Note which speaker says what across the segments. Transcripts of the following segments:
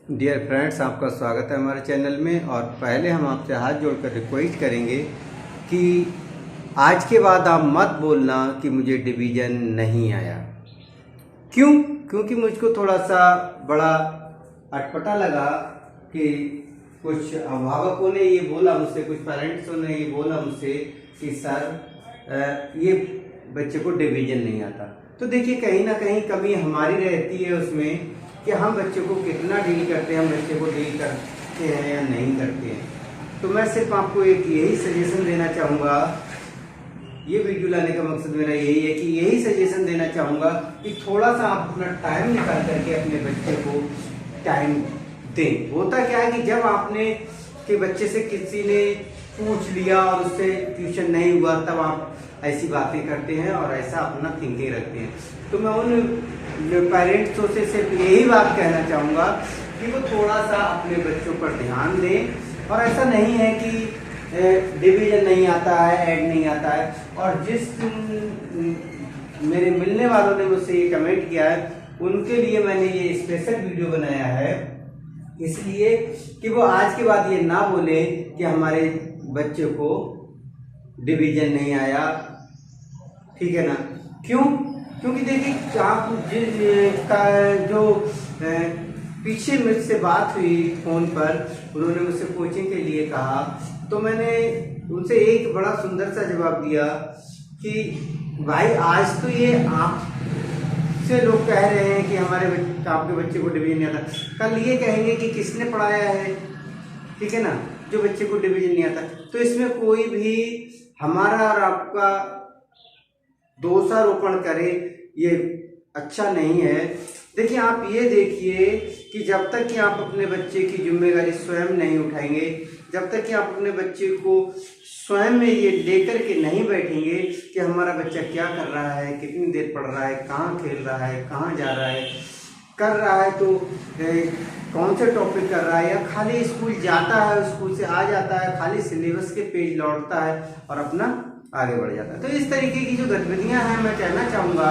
Speaker 1: Dear friends, आपका स्वागत है हमारे चैनल में। और पहले हम आपसे हाथ जोड़कर रिक्वेस्ट करेंगे कि आज के बाद आप मत बोलना कि मुझे डिवीज़न नहीं आया। क्यों? क्योंकि मुझको थोड़ा सा बड़ा अटपटा लगा कि कुछ अभिभावकों ने ये बोला मुझसे, कुछ पेरेंट्सों ने ये बोला मुझसे कि सर ये बच्चे को डिवीज़न नहीं आता। तो देखिए, कहीं ना कहीं कमी हमारी रहती है उसमें कि हम बच्चे को कितना डील करते हैं, हम बच्चे को डील करते हैं या नहीं करते हैं। तो मैं सिर्फ आपको एक यही सजेशन देना चाहूँगा, ये वीडियो लाने का मकसद मेरा यही है कि यही सजेशन देना चाहूँगा कि थोड़ा सा आप अपना टाइम निकाल करके अपने बच्चे को टाइम दें। होता क्या है कि जब आपने के बच्चे से किसी ने पूछ लिया और उससे ट्यूशन नहीं हुआ, तब आप ऐसी बातें करते हैं और ऐसा अपना थिंकिंग रखते हैं। तो मैं उन पेरेंट्सों से सिर्फ यही बात कहना चाहूँगा कि वो थोड़ा सा अपने बच्चों पर ध्यान दें। और ऐसा नहीं है कि डिवीज़न नहीं आता है, ऐड नहीं आता है। और जिस मेरे मिलने वालों ने मुझसे ये कमेंट किया है, उनके लिए मैंने ये स्पेशल वीडियो बनाया है, इसलिए कि वो आज के बाद ये ना बोले कि हमारे बच्चे को डिवीज़न नहीं आया। ठीक है ना? क्यों? क्योंकि देखिए, आप जो पीछे मुझसे बात हुई फोन पर, उन्होंने मुझसे कोचिंग के लिए कहा, तो मैंने उनसे एक बड़ा सुंदर सा जवाब दिया कि भाई, आज तो ये आप से लोग कह रहे हैं कि आपके बच्चे को डिवीजन नहीं आता, कल ये कहेंगे कि किसने पढ़ाया है। ठीक है ना? जो बच्चे को डिवीजन नहीं आता। तो इसमें कोई भी हमारा और आपका दोषारोपण करे, ये अच्छा नहीं है। देखिए, आप ये देखिए कि जब तक कि आप अपने बच्चे की जिम्मेदारी स्वयं नहीं उठाएंगे, जब तक कि आप अपने बच्चे को स्वयं में ये लेकर के नहीं बैठेंगे कि हमारा बच्चा क्या कर रहा है, कितनी देर पढ़ रहा है, कहाँ खेल रहा है, कहाँ जा रहा है, कर रहा है तो कौन से टॉपिक कर रहा है, या खाली स्कूल जाता है, स्कूल से आ जाता है, खाली सिलेबस के पेज लौटता है और अपना आगे बढ़ जाता है। तो इस तरीके की जो गतिविधियां हैं, मैं कहना चाहूँगा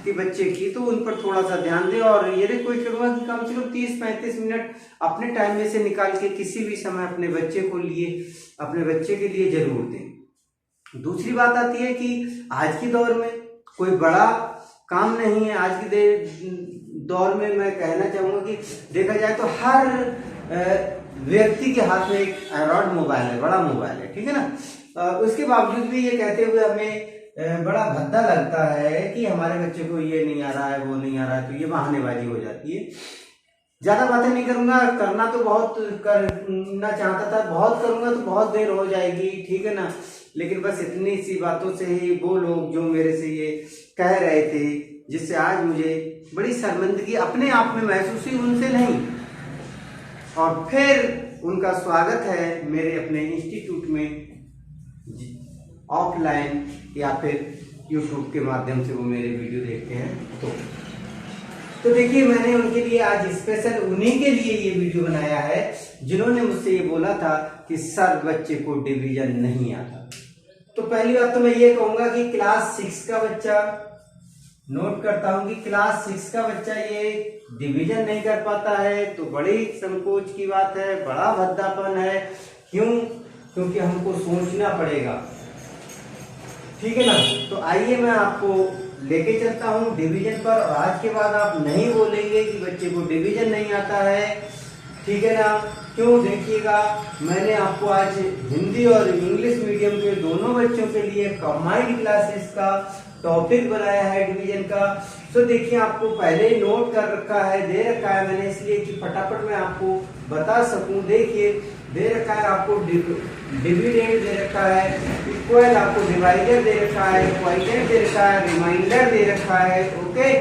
Speaker 1: कि बच्चे की, तो उन पर थोड़ा सा ध्यान दें। और ये रिक्वेस्ट करूँगा कि कम से कम 30-35 मिनट अपने टाइम में से निकाल के किसी भी समय अपने बच्चे के लिए जरूर दें। दूसरी बात आती है कि आज के दौर में कोई बड़ा काम नहीं है। आज के दौर में मैं कहना चाहूँगा कि देखा जाए तो हर व्यक्ति के हाथ में एक एंड्रॉइड मोबाइल है, बड़ा मोबाइल है। ठीक है ना? उसके बावजूद भी ये कहते हुए हमें बड़ा भद्दा लगता है कि हमारे बच्चे को ये नहीं आ रहा है, वो नहीं आ रहा है, तो ये बहानेबाजी हो जाती है। ज्यादा बातें नहीं करूंगा, करना तो बहुत करना चाहता था, बहुत करूंगा तो बहुत देर हो जाएगी। ठीक है ना? लेकिन बस इतनी सी बातों से ही वो लोग जो मेरे से ये कह रहे थे, जिससे आज मुझे बड़ी शर्मिंदगी अपने आप में महसूस हुई, उनसे नहीं। और फिर उनका स्वागत है मेरे अपने इंस्टीट्यूट में, ऑफलाइन या फिर यूट्यूब के माध्यम से वो मेरे वीडियो देखते हैं। तो देखिए, मैंने उनके लिए आज स्पेशल उन्हीं के लिए ये वीडियो बनाया है जिन्होंने मुझसे ये बोला था कि सर बच्चे को डिवीजन नहीं आता। तो पहली बात तो मैं ये कहूंगा कि क्लास 6 का बच्चा, नोट करता हूं कि क्लास 6 का बच्चा ये डिवीजन नहीं कर पाता है तो बड़ी संकोच की बात है, बड़ा भद्दापन है। क्यों? क्योंकि हमको सोचना पड़ेगा। ठीक है ना? तो आइए मैं आपको लेके चलता हूँ डिवीजन पर, और आज के बाद आप नहीं बोलेंगे कि बच्चे को डिवीजन नहीं आता है। ठीक है ना? क्यों? देखिएगा, मैंने आपको आज हिंदी और इंग्लिश मीडियम के दोनों बच्चों के लिए कंबाइंड क्लासेस का टॉपिक बनाया है डिवीजन का। तो देखिए, आपको पहले ही नोट कर रखा है, दे रखा है मैंने, इसलिए कि फटाफट मैं आपको बता सकूं। देखिए, दे रखा है आपको डिविडेंड दे रखा है, इक्वल आपको डिवाइडर दे रखा है, क्वोटिएंट दे रखा है, रिमाइंडर दे रखा है। ओके,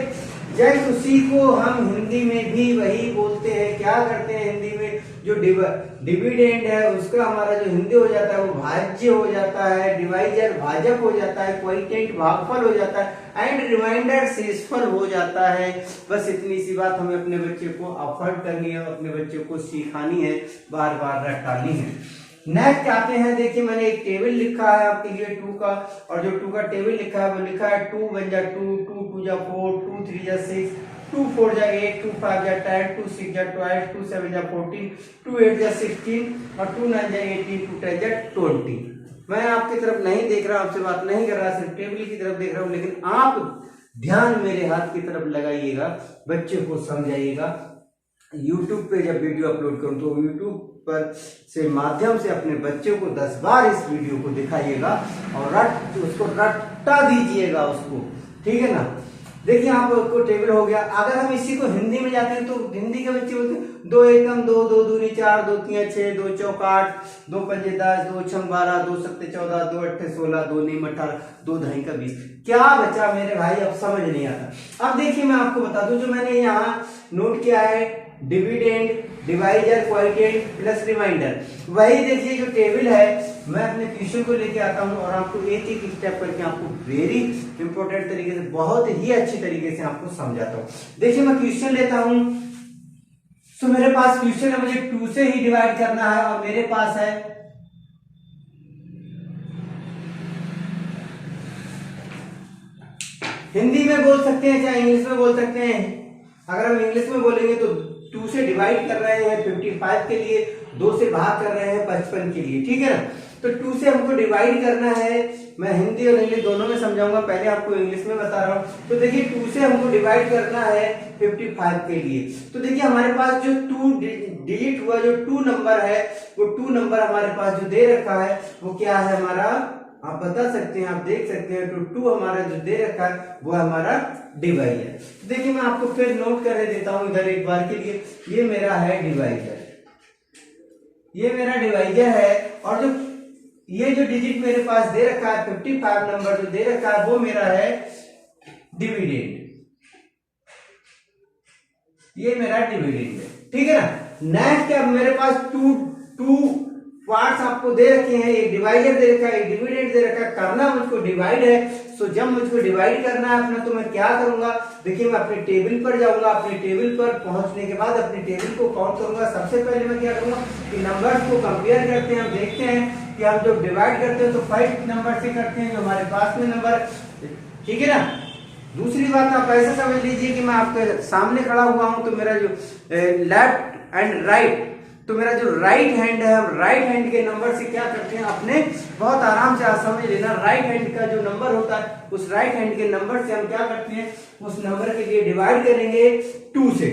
Speaker 1: जस्ट उसी को हम हिंदी में भी वही बोलते हैं। क्या करते हैं हिंदी में? जो डिविडेंड है उसका हमारा जो हिंदी हो जाता है वो भाज्य हो जाता है, डिवाइजर भाजक हो जाता है, क्वोटिएंट भागफल हो जाता है, एंड रिमाइंडर शेषफल हो जाता है। बस इतनी सी बात हमें अपने बच्चे को अफर्ट करनी है, अपने बच्चे को सिखानी है, बार बार रटानी है। नेक्स्ट आते हैं, देखिए मैंने एक टेबल लिखा है आपके लिए 2 का, और जो 2 का टेबल लिखा है वो लिखा है 2 1 जा 2, 2 2 जा 4, 2 3 जा 6, 2 4 जा 8, 2 5 जा 10, 2 6 जा 12, 2 7 जा 14, 2 8 जा 16 और 2 9 जा 18, 2 10 जा 20। मैं आपकी तरफ नहीं देख रहा, आपसे बात नहीं कर रहा, सिर्फ टेबल की तरफ देख रहा हूं, लेकिन आप ध्यान मेरे हाथ की तरफ लगाइएगा, बच्चे को समझाइएगा। YouTube पे जब वीडियो अपलोड करूं तो YouTube पर से माध्यम से अपने बच्चे को 10 बार इस वीडियो को दिखाइएगा और उसको रट्टा दीजिएगा उसको, ठीक है ना। देखिए आपको टेबल हो गया। अगर हम इसी को हिंदी में जाते हैं तो हिंदी के बच्चे बोलते हैं 2 एकम 2, 2 दूनी 4, 2 तीन 6, 2 चौक 8, 2 पंजे 10, 2 छम 12, 2 सत्ते 14, 2 अट्ठे 16, 2 नीम 18, 2 ढाई का 20। क्या बचा मेरे भाई, अब समझ नहीं आता। अब देखिए मैं आपको बता दूं, जो मैंने यहाँ नोट किया है dividend, divisor, quotient plus reminder, वही देखिए जो टेबल है मैं अपने क्वेश्चन को लेके आता हूं और आपको एक एक स्टेप करके आपको वेरी इंपॉर्टेंट तरीके से, बहुत ही अच्छी तरीके से आपको समझाता हूं। देखिए मैं क्वेश्चन लेता हूं, तो मेरे पास क्वेश्चन है, मुझे 2 से ही डिवाइड करना है और मेरे पास है हिंदी में बोल सकते हैं चाहे इंग्लिश में बोल सकते हैं। अगर हम इंग्लिश में बोलेंगे तो 2 से डिवाइड कर रहे हैं 55 के लिए, 2 से भाग कर रहे हैं 55 के लिए, ठीक है ना। तो 2 से हमको डिवाइड करना है, मैं हिंदी और इंग्लिश दोनों में समझाऊंगा, पहले आपको इंग्लिश में बता रहा हूं। तो देखिए 2 से हमको डिवाइड करना है 55 के लिए। तो देखिए हमारे पास जो 2 डिजिट हुआ, जो 2 नंबर है, वो 2 नंबर हमारे पास जो दे रखा है वो क्या है हमारा, आप बता सकते हैं, आप देख सकते हैं। तो 2 हमारा जो दे रखा है वो हमारा डिवाइजर। देखिए मैं आपको फिर नोट कर देता हूं इधर एक बार के लिए, ये मेरा है डिवाइजर, ये मेरा डिवाइजर है। और जो ये जो डिजिट मेरे पास दे रखा है 55 नंबर जो दे रखा है वो मेरा है डिविडेंड, ये मेरा डिविडेंड है, ठीक है ना। नेक्स्ट अब मेरे पास टू पार्ट्स आपको दे रखे हैं, एक डिवाइजर दे रखा है, एक डिविडेंड दे रखा है, करना मुझको डिवाइड है। सो जब मुझको डिवाइड करना है अपना, तो मैं क्या करूंगा, देखिए मैं अपने टेबल पर जाऊंगा, अपने टेबल पर पहुंचने के बाद अपने टेबल को काउंट करूंगा। सबसे पहले मैं क्या करूंगा कि नंबर्स को कंपेयर करते हैं, हम देखते हैं कि हम जब डिवाइड करते हैं तो 5 नंबर से करते हैं जो हमारे पास में नंबर, ठीक है ना। दूसरी बात आप ऐसा समझ लीजिए कि मैं आपके सामने खड़ा हुआ हूं, तो मेरा जो लेफ्ट एंड राइट, तो मेरा जो राइट हैंड है, हम राइट हैंड के नंबर से क्या करते हैं अपने, बहुत आराम से आप समझ लेना, राइट हैंड का जो नंबर होता है उस राइट हैंड के नंबर से हम क्या करते हैं, उस नंबर के लिए डिवाइड करेंगे 2 से।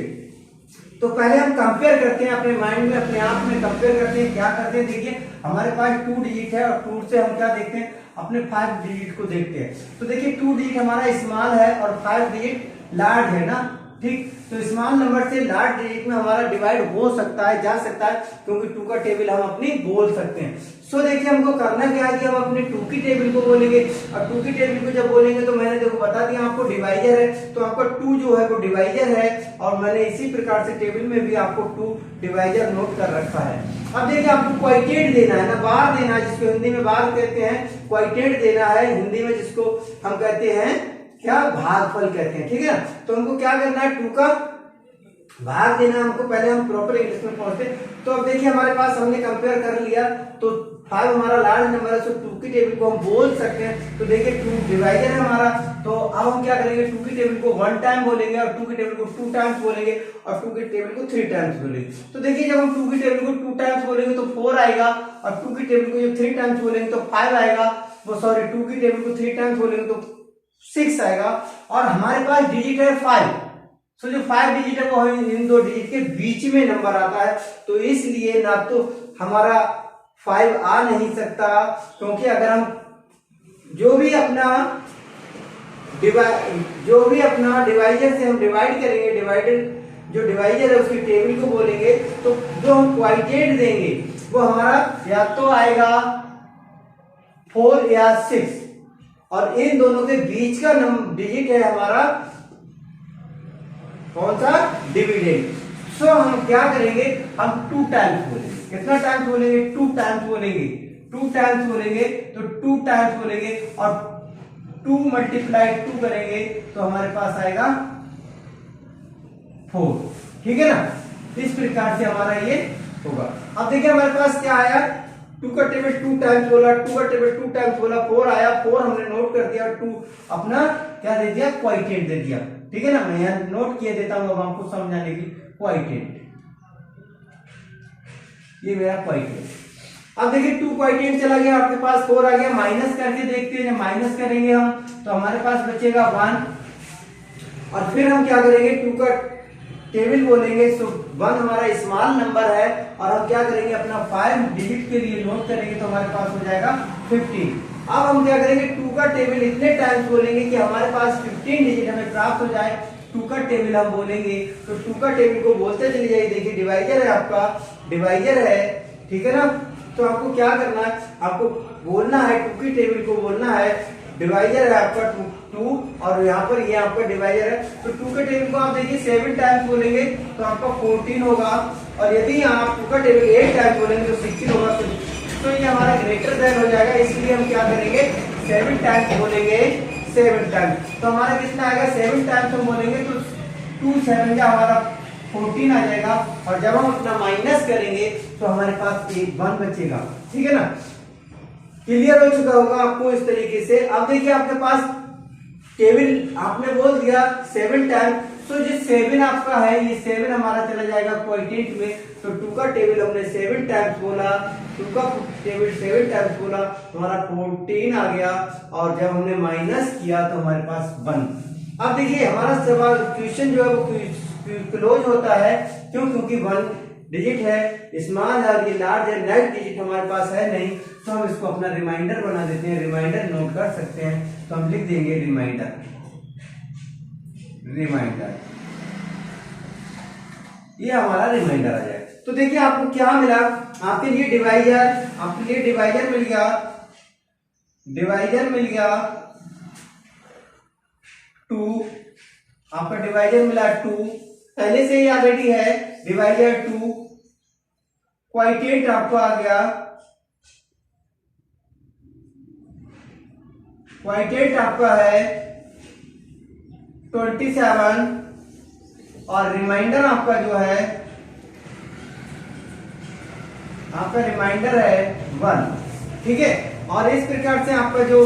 Speaker 1: तो पहले हम कंपेयर करते हैं अपने माइंड में, अपने आप में कंपेयर करते हैं, क्या करते हैं, देखिए हमारे पास 2 डिजिट है और 2 से हम क्या देखते हैं, अपने 5 डिजिट को देखते हैं। तो देखिए 2 डिजिट हमारा स्मॉल है और 5 डिजिट लार्ज है ना, ठीक। तो स्मॉल नंबर से लार्ज डिजिट में हमारा डिवाइड हो सकता है, जा सकता है, क्योंकि 2 का टेबल हम अपनी बोल सकते हैं। सो देखिए हमको करना क्या है कि हम अपने 2 की टेबल को बोलेंगे, और 2 की टेबल को जब बोलेंगे तो मैंने देखो बता दिया आपको डिवाइजर है, तो आपका 2 जो है वो डिवाइजर है, और मैंने इसी प्रकार से टेबल में भी आपको 2 डिवाइजर नोट कर रखा है। अब देखिए आपको क्वोटिएंट देना है ना, बार देना है, जिसको हिंदी में बार कहते हैं, क्वोटिएंट देना है हिंदी में, जिसको हम कहते हैं क्या, भागफल कहते हैं, ठीक है। तो हमको क्या करना है, 2 का भाग देना हमको, पहले हम प्रॉपर इंग्लिश में पहुंचते। तो अब देखिए हमारे पास हमने कंपेयर कर लिया, तो 5 हमारा लार्ज नंबर है, तो 2 की टेबल को हम बोल सकते हैं। तो देखिए 2 डिवाइजर है हमारा, तो अब हम क्या करेंगे, 2 की टेबल को 1 टाइम बोलेंगे और 2 की टेबल को 2 टाइम्स बोलेंगे और 2 की टेबल को 3 टाइम्स बोलेंगे। तो देखिए जब हम 2 की टेबल को 2 टाइम्स बोलेंगे तो 4 आएगा, और 2 की टेबल को जब 3 टाइम्स बोलेंगे तो 5 आएगा, वो सॉरी 2 की टेबल को 3 टाइम्स बोलेंगे तो 6 आएगा, और हमारे पास डिजिट है 5। तो जो 5 डिजिट है वो इन 2 डिजिट के बीच में नंबर आता है, तो इसलिए ना तो हमारा 5 आ नहीं सकता, क्योंकि अगर हम जो भी अपना डिवाइजर से हम डिवाइड करेंगे, डिवाइडेड जो डिवाइजर है उसकी टेबल को बोलेंगे, तो जो हम क्वोटिएंट देंगे वो हमारा या तो आएगा 4 या 6, और इन दोनों के बीच का डिजिट है हमारा कौन सा, डिविडेंड। सो हम क्या करेंगे, हम 2 टाइम्स बोलेंगे, कितना टाइम्स बोलेंगे, 2 टाइम्स बोलेंगे, 2 टाइम्स बोलेंगे, तो 2 टाइम्स बोलेंगे और 2 मल्टीप्लाई 2 करेंगे तो हमारे पास आएगा 4, ठीक है ना। इस प्रकार से हमारा ये होगा। अब देखिए हमारे पास क्या आया, 2 का टेबल 2 टाइम्स बोला, 2 का टेबल 2 टाइम्स बोला, 4 आया, 4 हमने नोट कर दिया, 2 अपना क्या दे दिया, क्वोटिएंट दे दिया, ठीक है ना, मैं यहाँ नोट किए देता हूँ अब आपको समझाने की। क्वाइटेंट, ये मेरा क्वाइटेंट। अब देखिए 2 क्वाइटेंट चला गया, आपके पास 4 आ गया। माइनस करके देखते हैं, जब माइनस करेंगे हम तो हमारे पास बचेगा 1, और फिर हम क्या करेंगे 2 का टेबल बोलेंगे। सो 1 हमारा स्मॉल नंबर है, और हम क्या करेंगे अपना 5 डिजिट के लिए नोट करेंगे तो हमारे पास हो जाएगा 15। अब हम क्या करेंगे 2 का टेबल इतने टाइम्स बोलेंगे कि हमारे पास 15 डिजिट हमें प्राप्त हो जाए। 2 का टेबल हम बोलेंगे तो 2 का टेबल को बोलते चले जाइए। देखिए डिवाइजर है आपका, डिवाइजर है, ठीक है ना। तो आपको क्या करना है, आपको बोलना है 2 की टेबल को बोलना है। डिवाइजर है आपका 2 और यहाँ पर ये आपका डिवाइजर है, तो 2 के टेबल को आप देखिए 7 टाइम्स बोलेंगे तो आपका 14 होगा, और यदि आप 2 का टेबल 8 टाइम्स बोलेंगे तो 16 होगा। तो ये हमारा ग्रेटर देन हो जाएगा, इसलिए हम क्या करेंगे 7 टाइम्स बोलेंगे, 7 टाइम्स। तो हमारा कितना आएगा, 7 टाइम्स हम बोलेंगे तो 2 7 का हमारा 14 आ जाएगा, और जब हम अपना माइनस करेंगे तो हमारे पास 1 बचेगा, ठीक है ना। क्लियर हो चुका होगा आपको इस तरीके से। अब देखिए आपके पास टेबल आपने बोल दिया 7 टाइम, तो जो 7 आपका है ये 7 हमारा चला जाएगा क्वाइटेंट में। तो 2 का टेबल हमने 7 टाइम्स बोला, 2 का टेबल 7 टाइम्स बोला, हमारा 14 आ गया, और जब हमने माइनस किया तो हमारे पास 1। अब देखिए हमारा सवाल क्वेश्चन जो है वो क्लोज होता है, क्यों, क्योंकि 1 डिजिट है, स्मॉल है, ये लार्ज है, नेक्स्ट डिजिट हमारे पास है नहीं, तो हम इसको अपना रिमाइंडर बना देते हैं। रिमाइंडर नोट कर सकते हैं, तो हम लिख देंगे रिमाइंडर, रिमाइंडर, ये हमारा रिमाइंडर आ जाए। तो देखिए आपको क्या मिला, आपके लिए डिवाइजर, आपके लिए डिवाइजर मिल गया, डिवाइजर मिल गया 2, आपका डिवाइजर मिला 2, पहले से ही ऑलरेडी है डिवाइजर 2। क्वाइटेंट आपको आ गया, क्वाइटेंट आपका है 27, और रिमाइंडर आपका जो है, आपका रिमाइंडर है 1, ठीक है। और इस प्रकार से आपका जो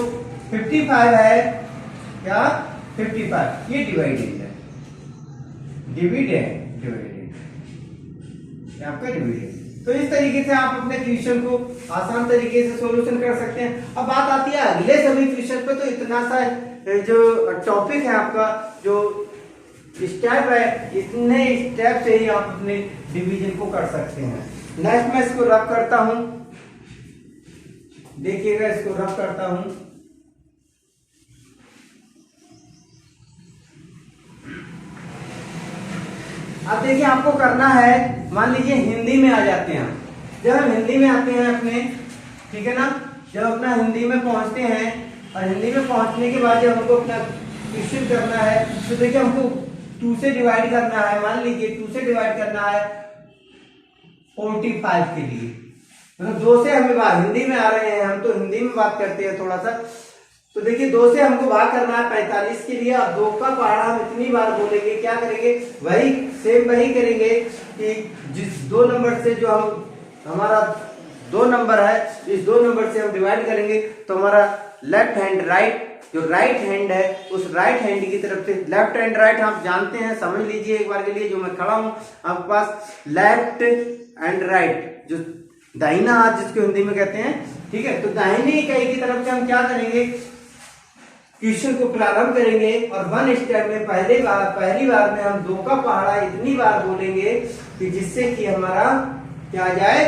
Speaker 1: 55 है, क्या 55, ये डिवाइडेड है, डिविडेंड, डिविडेंड आपका डिविडेंड। तो इस तरीके से आप अपने क्वेश्चन को आसान तरीके से सॉल्यूशन कर सकते हैं। अब बात आती है अगले सभी क्वेश्चन पे, तो इतना सा जो टॉपिक है आपका, जो स्टेप है, इतने स्टेप से ही आप अपने डिवीजन को कर सकते हैं। नेक्स्ट मैं इसको रब करता हूं, देखिएगा इसको रब करता हूं। अब देखिए आपको करना है, मान लीजिए हिंदी में आ जाते हैं, जब हम हिंदी में आते हैं अपने, ठीक है ना, जब अपना हिंदी में पहुंचते हैं, और हिंदी में पहुंचने के बाद जब हमको अपना क्वेश्चन करना है, तो देखिए हमको 2 से डिवाइड करना है। मान लीजिए 2 से डिवाइड करना है 45 के लिए, मतलब 2 से हमें बात, हिंदी में आ रहे हैं हम तो हिंदी में बात करते हैं थोड़ा सा। तो देखिए 2 से हमको भाग करना है 45 के लिए। अब 2 का पहाड़ा हम इतनी बार बोलेंगे, क्या करेंगे, वही सेम वही करेंगे कि जिस 2 नंबर से जो हम, हमारा 2 नंबर है, इस 2 नंबर से हम डिवाइड करेंगे तो हमारा लेफ्ट हैंड राइट, जो राइट हैंड है उस राइट हैंड की तरफ से, लेफ्ट हैंड राइट आप जानते हैं, समझ लीजिए एक बार के लिए, जो मैं खड़ा हूं आपके पास लेफ्ट एंड राइट, जो दाहिना हाथ जिसको हिंदी में कहते हैं, ठीक है। तो दाहिनी इकाई की तरफ से हम क्या करेंगे, क्वेश्चन को प्रारंभ करेंगे, और 1 स्टेप में पहली बार में हम 2 का पहाड़ा इतनी बार बोलेंगे कि जिससे कि हमारा क्या आ जाए,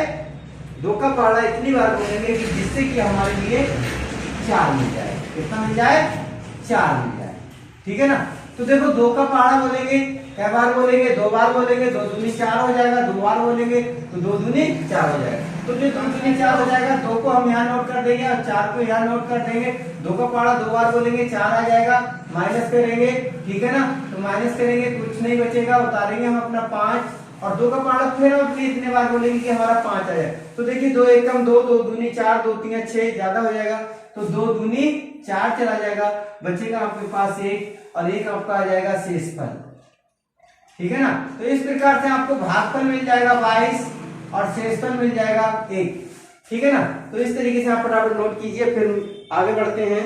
Speaker 1: 2 का पहाड़ा इतनी बार बोलेंगे कि जिससे कि हमारे लिए 4 मिल जाए। कितना मिल जाए, 4 मिल जाए, ठीक है ना। तो देखो 2 का पहाड़ा बोलेंगे, क्या बार बोलेंगे, 2 बार बोलेंगे, 2 दूनी 4 हो जाएगा, 2 बार बोलेंगे तो 2 दूनी 4 हो जाएगा। तो जो 2 दूनी 4 हो जाएगा, 2 को हम यहाँ नोट कर देंगे और 4 को यहाँ नोट कर देंगे। 2 का पहाड़ा 2 बार बोलेंगे, 4 आ जाएगा, माइनस करेंगे, ठीक है ना। तो माइनस करेंगे, कुछ नहीं बचेगा, उतारेंगे हम अपना 5, और 2 का पहाड़ा फिर हम अपने इतने बार बोलेंगे कि हमारा 5 आ जाए। तो देखिए 2 एकम 2, 2 दूनी 4, 2 3 6, ज्यादा हो जाएगा, तो 2 दूनी 4 चला जाएगा, बचेगा आपके पास 1, और 1 आपका आ जाएगा शेषफल, ठीक है ना। तो इस प्रकार से आपको भागफल मिल जाएगा 22 और शेषफल मिल जाएगा 1, ठीक है ना। तो इस तरीके से आप फटाफट नोट कीजिए, फिर आगे बढ़ते हैं।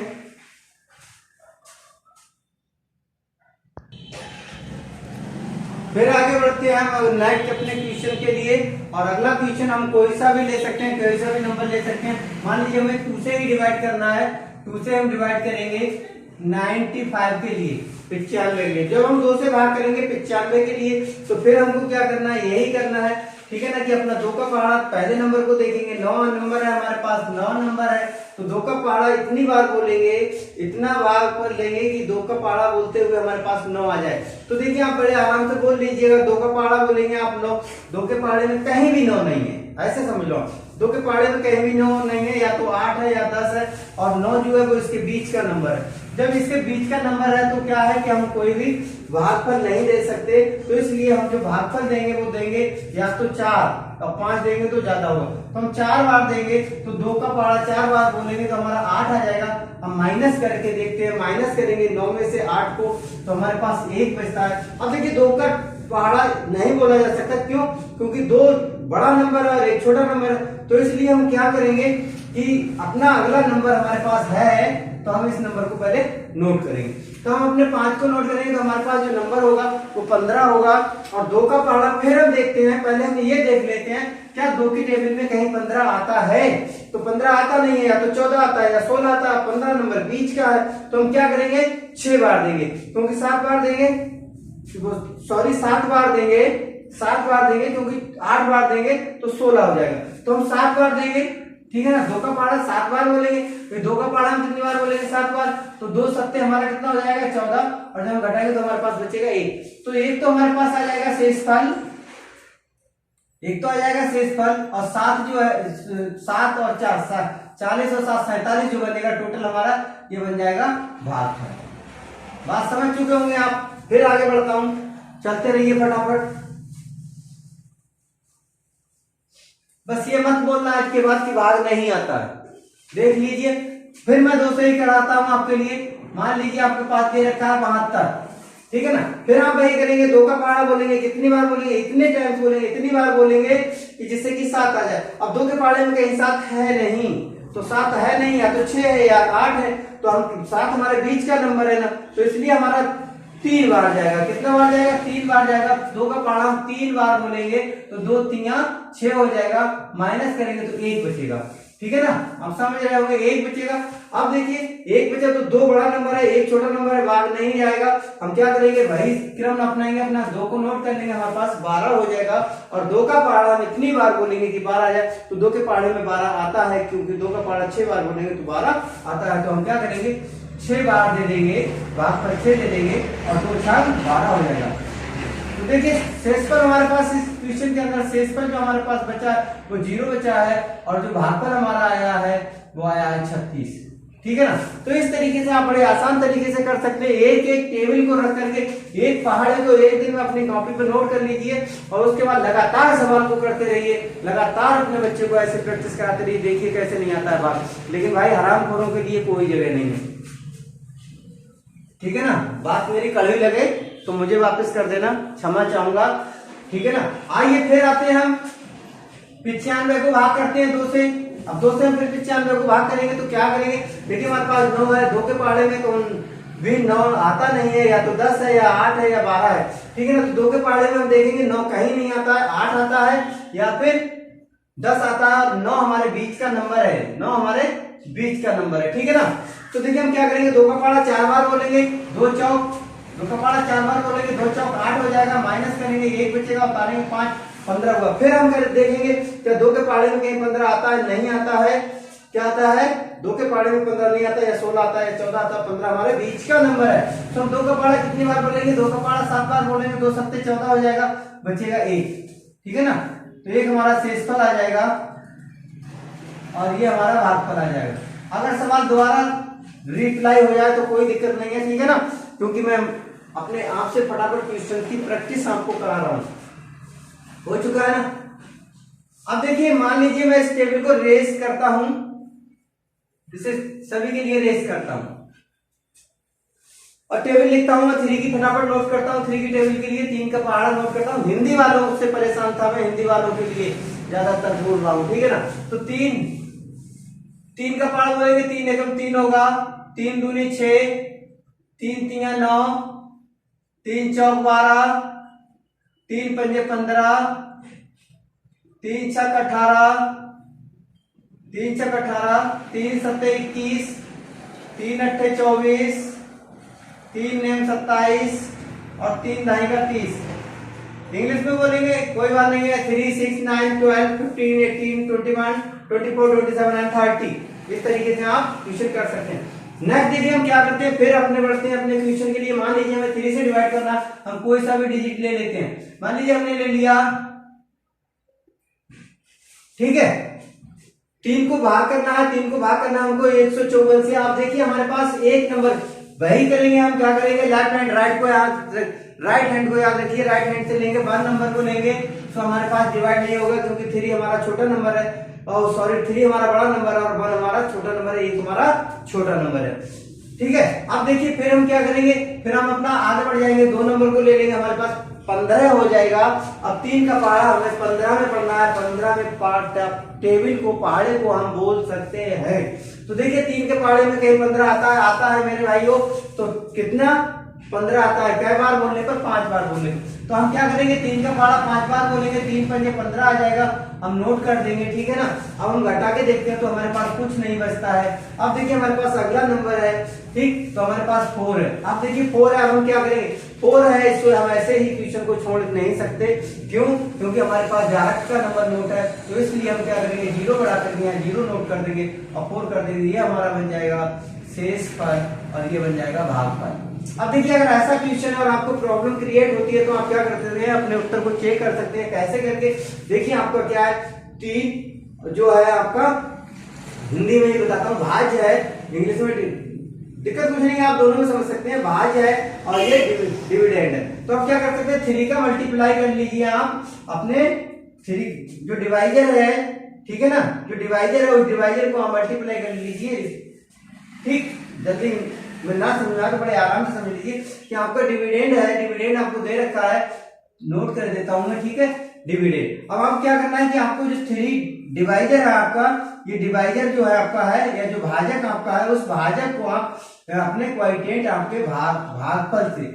Speaker 1: फिर आगे बढ़ते हैं हम नेक्स्ट अपने क्वेश्चन के लिए। और अगला क्वेश्चन हम कोई सा भी ले सकते हैं, कोई सा भी नंबर ले सकते हैं। मान लीजिए हमें 2 से ही डिवाइड करना है, 2 से हम डिवाइड करेंगे 95 के लिए, 95 के लिए। जब हम 2 से भाग करेंगे 95 के लिए, तो फिर हमको क्या करना है, यही करना है, ठीक है ना, कि अपना 2 का पहाड़ा पहले नंबर को देखेंगे, 9 नंबर है हमारे पास, 9 नंबर है, तो 2 का पहाड़ा इतनी बार बोलेंगे, इतना बार पर लेंगे कि 2 का पहाड़ा बोलते हुए हमारे पास 9 आ जाए। तो देखिए आप बड़े आराम से बोल लीजिएगा, 2 का पहाड़ा बोलेंगे आप 9, 2 के पहाड़े में कहीं भी 9 नहीं है, ऐसे समझ लो। 2 के पहाड़े में कहीं भी 9 नहीं है, या तो 8 है या 10 है, और 9 जो है वो इसके बीच का नंबर है। जब इसके बीच का नंबर है तो क्या है कि हम कोई भी भागफल नहीं दे सकते, तो इसलिए हम जो भागफल देंगे वो देंगे या तो 4 और 5 देंगे तो ज्यादा होगा, तो हम 4 बार देंगे, तो 2 का पहाड़ा 4 बार बोलेंगे तो हमारा 8 आ जाएगा। हम माइनस करके देखते हैं, माइनस करेंगे 9 में से 8 को, तो हमारे पास 1 बचता है। अब देखिए 2 का पहाड़ा नहीं बोला जा सकता, क्यों? क्योंकि 2 बड़ा नंबर है और 1 छोटा नंबर है, तो इसलिए हम क्या करेंगे कि अपना अगला नंबर हमारे पास है, तो हम इस नंबर को पहले नोट करेंगे। तो हम अपने 5 को नोट करेंगे, तो हमारे पास जो नंबर होगा वो 15 होगा। और 2 का पहाड़ा फिर हम देखते हैं, पहले हम ये देख लेते हैं क्या 2 की टेबल में कहीं 15 आता है, तो 15 आता नहीं है, या तो 14 आता है या 16 आता है, 15 नंबर बीच का है, तो हम क्या करेंगे 6 बार देंगे, क्योंकि 7 बार देंगे, सॉरी 7 बार देंगे, 7 बार देंगे, क्योंकि 8 बार देंगे तो 16 हो जाएगा, तो हम 7 बार देंगे, ठीक है ना। 2 का पहाड़ा 7 बार बोलेंगे, फिर 2 का पहाड़ा हम कितनी बार बोलेंगे 7 बार, तो 2 सत्ते हमारा कितना हो जाएगा 14, और जब हम घटाएंगे तो हमारे पास बचेगा 1, तो 1 तो हमारे पास आ जाएगा शेषफल, 1 तो आ जाएगा शेषफल, और 7 जो है 7 और 4 40 और 7 47 जो बनेगा टोटल हमारा, ये बन जाएगा भागफल। बात समझ चुके होंगे आप। फिर आगे बढ़ता हूं, चलते रहिए फटाफट। बस ये मत बोलना आज के बाद कि भाग नहीं आता है, देख लीजिए। फिर मैं 2 से ही कराता हूं आपके लिए। मान लीजिए आपके पास दे रखा है 72, ठीक है ना। फिर आप वही करेंगे, 2 का पहाड़ा बोलेंगे, कितनी बार बोलेंगे, इतने टाइम्स बोलेंगे, इतनी बार बोलेंगे कि जिससे कि 7 आ जाए। अब 2 के पहाड़े में कहीं 7 है नहीं, तो 7 है नहीं, या तो 6 है या 8 है, तो हम 7 हमारे बीच का नंबर है ना, तो इसलिए हमारा 3 बार जाएगा। कितना बार जाएगा? 3 बार जाएगा। 2 का पहाड़ा हम 3 बार बोलेंगे, तो 2 3 6 हो जाएगा, माइनस करेंगे तो 1 बचेगा, ठीक है ना। आप समझ रहे होंगे, 1 बचेगा। अब देखिए 1 बचा तो 2 बड़ा नंबर है, 1 छोटा नंबर है, भाग नहीं जाएगा। हम क्या करेंगे, वही क्रम अपनाएंगे, अपना 2 को नोट कर लेंगे, हमारे पास 12 हो जाएगा। और 2 का पहाड़ा हम इतनी बार बोलेंगे कि 12 आ जाए, तो 2 के पहाड़े में 12 आता है, क्योंकि 2 का पहाड़ा 6 बार बोलेंगे तो 12 आता है। तो हम क्या करेंगे 6 बार दे देंगे, भाग पर 6 दे देंगे, और 2 4 12 हो जाएगा। तो देखिए शेषफल हमारे पास इस क्वेश्चन के अंदर शेषफल जो हमारे पास बचा है वो 0 बचा है, और जो भागफल हमारा आया है वो आया है 36, ठीक है ना। तो इस तरीके से आप बड़े आसान तरीके से कर सकते हैं। एक एक टेबल को रख करके एक पहाड़े को एक दिन में अपनी कॉपी पर नोट कर लीजिए, और उसके बाद लगातार सवाल को करते रहिए, लगातार अपने बच्चे को ऐसे प्रैक्टिस कराते रहिए, देखिए कैसे नहीं आता है बात। लेकिन भाई हरामखोरों के लिए कोई जगह नहीं है, ठीक है ना। बात मेरी कड़वी लगे तो मुझे वापस कर देना, क्षमा चाहूंगा, ठीक है ना। आइए फिर आते हैं हम 95 को भाग करते हैं 2 से। अब 2 से हम फिर 95 को भाग करेंगे तो क्या करेंगे, देखिए हमारे पास 9 है, 2 के पहाड़े में तो भी 9 आता नहीं है, या तो 10 है या 8 है या 12 है, ठीक है ना। तो 2 के पहाड़े में हम देखेंगे 9 कहीं नहीं आता है, 8 आता है या फिर 10 आता है। 9 हमारे बीच का नंबर है, 9 हमारे बीच का नंबर है, ठीक है ना। तो देखिए हम क्या करेंगे, 2 का पहाड़ा 4 बार बोलेंगे, 2 चौक, 2 का पहाड़ा 4 बार बोलेंगे, 2 चौक 8 हो जाएगा, माइनस करेंगे 1 बचेगा, उतारेंगे 5 15 हुआ। फिर हम देखेंगे क्या 2 के पहाड़े में कहीं 15 आता है, नहीं आता है, क्या आता है 2 के पहाड़े में 15 नहीं आता, या 16 आता है या 14 आता है, 15 हमारे बीच का नंबर है। तो हम 2 का पहाड़ा कितनी बार बोलेंगे, 2 का पहाड़ा 7 बार बोलेंगे, 2 सत्ते 14 हो जाएगा, बचेगा 1, ठीक है ना। तो एक हमारा शेषफल आ जाएगा, और ये हमारा भागफल आ जाएगा। अगर सवाल दोबारा रिप्लाई हो जाए तो कोई दिक्कत नहीं है, ठीक है ना, क्योंकि मैं अपने आप से फटाफट क्वेश्चन की प्रैक्टिस आपको करा रहा हूं। हो चुका है ना। अब देखिए मान लीजिए मैं इस टेबल को रेस करता हूं, इसे सभी के लिए रेस करता हूं, और टेबल लिखता हूं मैं 3 की, फटाफट नोट करता हूं 3 की टेबल के लिए, 3 का पहाड़ा नोट करता हूं। हिंदी वालों से परेशान था मैं, हिंदी वालों के लिए ज्यादातर बोल रहा हूं, ठीक है ना। तो 3 का पहाड़ा बोलेंगे, 3 एकम 3 होगा, 3 दूनी 6, 3 तिया 9, 3 चौक 12, 3 पंजे 15, 3 छक 18, 3 छक 18, 3 सत्ते 21, 3 अट्ठे 24, 3 नेम 27 और 3 ढाई का 30। इंग्लिश में बोलेंगे कोई बात नहीं है। 3 6 9 12 15 18 21 24 27 एंड 30। इस तरीके से आप क्वेश्चन कर सकते हैं। नेक्स्ट देखिए हम क्या करते हैं, फिर अपने बढ़ते हैं अपने क्वेश्चन के लिए। मान लीजिए हमें 3 से डिवाइड करना, हम कोई सा भी डिजिट ले लेते हैं। मान लीजिए हमने ले लिया, ठीक है, 3 को भाग करना है, 3 को भाग करना है हमको 154 से। आप देखिए हमारे पास एक नंबर, वही करेंगे हम, क्या करेंगे, लेफ्ट हैंड राइट को याद, राइट हैंड को याद रखिए, राइट हैंड से लेंगे 1 नंबर को लेंगे तो हमारे पास डिवाइड नहीं होगा, क्योंकि 3 हमारा छोटा नंबर है, और सॉरी 3 हमारा बड़ा नंबर है और 1 हमारा छोटा नंबर है, 1 हमारा छोटा नंबर है। ठीक है, अब देखिए फिर हम क्या करेंगे, फिर हम अपना आगे बढ़ जाएंगे, 2 नंबर को ले लेंगे, हमारे पास 15 हो जाएगा। अब 3 का पहाड़ा हमें 15 में पढ़ना है, 15 में टेबल को, पहाड़े को हम बोल सकते हैं। तो देखिए 3 के पहाड़े में कहीं 15 आता है मेरे भाइयों, तो कितना 15 आता है, कई बार बोलने पर 5 बार बोलने। तो हम क्या करेंगे, 3 का पहाड़ा 5 बार बोलेंगे, 3 पंजे 15 आ जाएगा, हम नोट कर देंगे, ठीक है ना। अब हम घटा के देखते हैं तो हमारे पास कुछ नहीं बचता है। अब देखिए हमारे पास अगला नंबर है, ठीक, तो हमारे पास 4 है। अब देखिए 4 है, अब हम क्या करेंगे, 4 है, इसको हम ऐसे ही क्वेश्चन को छोड़ नहीं सकते, क्यों, क्योंकि हमारे पास डायरेक्ट का नंबर नोट है, तो इसलिए हम क्या करेंगे, 0 बढ़ा करके यहाँ 0 नोट कर देंगे और 4 कर देंगे। ये हमारा बन जाएगा शेषफल और ये बन जाएगा भागफल। अब देखिए अगर ऐसा क्वेश्चन और आपको प्रॉब्लम क्रिएट होती है तो आप क्या करते हैं, अपने उत्तर को चेक कर सकते हैं। कैसे करके, देखिए आपका क्या है, 3 जो है आपका, हिंदी में ही बताता हूँ, भाज्य है, इंग्लिश में दिक्कत कुछ नहीं है, आप दोनों में समझ सकते हैं, भाज्य है और ये डिविडेंड है। तो आप क्या कर सकते हैं, 3 का मल्टीप्लाई कर लीजिए आप अपने 3, जो डिवाइजर है, ठीक है ना, जो डिवाइजर है उस डिवाइजर को आप मल्टीप्लाई कर लीजिए, ठीक। जल्दी मैं ना समझा तो बड़े आराम से समझ लीजिए कि आपका डिविडेंड है, डिविडेंड आपको दे रखा है, नोट कर देता हूं मैं, ठीक है, डिविडेंड। अब आप क्या करना है कि आपको जो 3 डिवाइजर है आपका, ये डिवाइजर जो है आपका है, या जो भाजक आपका है, उस भाजक को आप अपने क्वोटिएंट आपके भागफल से,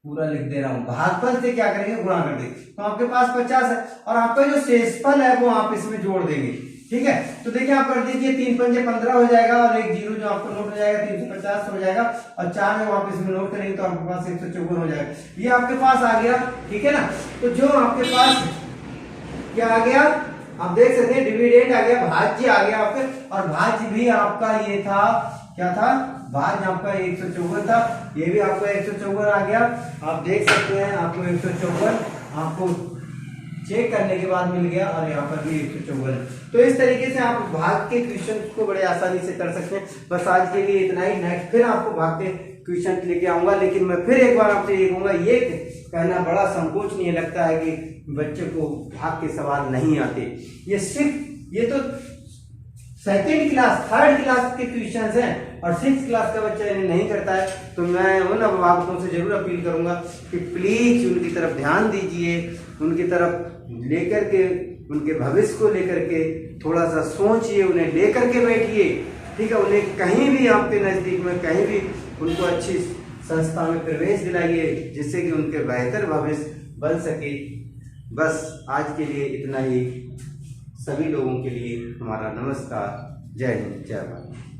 Speaker 1: पूरा लिख दे रहा हूं, भागफल से क्या करेंगे, गुणा कर देंगे, तो आपके पास 50 है, और आपका जो शेषफल है वो आप इसमें जोड़ देंगे, ठीक है। तो देखिए आप कर दीजिए, 3 पंजे 15 हो जाएगा और एक 0 जो आपको नोट हो जाएगा, 350 हो जाएगा, और 4 में आप इसमें नोट करेंगे तो आपके पास 154 हो जाएगा। ये आपके पास आ गया, ठीक है ना। तो जो आपके पास क्या आ गया, आप देख सकते हैं, डिविडेंड आ गया, भाज्य आ गया आपके, और भाज्य भी आपका ये था, क्या था, भाज्य आपका 154 था, ये भी आपका 154 आ गया। आप देख सकते हैं आपको 154 आपको चेक करने के बाद मिल गया, और यहाँ पर भी 154 है। तो इस तरीके से आप भाग के क्वेश्चन को बड़े आसानी से कर सकते हैं। बस आज के लिए इतना ही, नेक्स्ट फिर आपको भाग के क्वेश्चन लेके आऊंगा, लेकिन मैं फिर एक बार आपसे ये कहूंगा, ये कहना बड़ा संकोच नहीं लगता है कि बच्चे को भाग के सवाल नहीं आते। ये सिर्फ, ये तो 2nd क्लास 3rd क्लास के क्वेश्चंस हैं, और 6th क्लास का बच्चा इन्हें नहीं करता है। तो मैं उन अभिभावकों से जरूर अपील करूंगा कि प्लीज उनकी तरफ ध्यान दीजिए, उनकी तरफ लेकर के, उनके भविष्य को लेकर के थोड़ा सा सोचिए, उन्हें लेकर के बैठिए, ठीक है। उन्हें कहीं भी आपके नजदीक में, कहीं भी उनको अच्छी संस्था में प्रवेश दिलाइए, जिससे कि उनके बेहतर भविष्य बन सके। बस आज के लिए इतना ही। सभी लोगों के लिए हमारा नमस्कार। जय हिंद, जय भारत।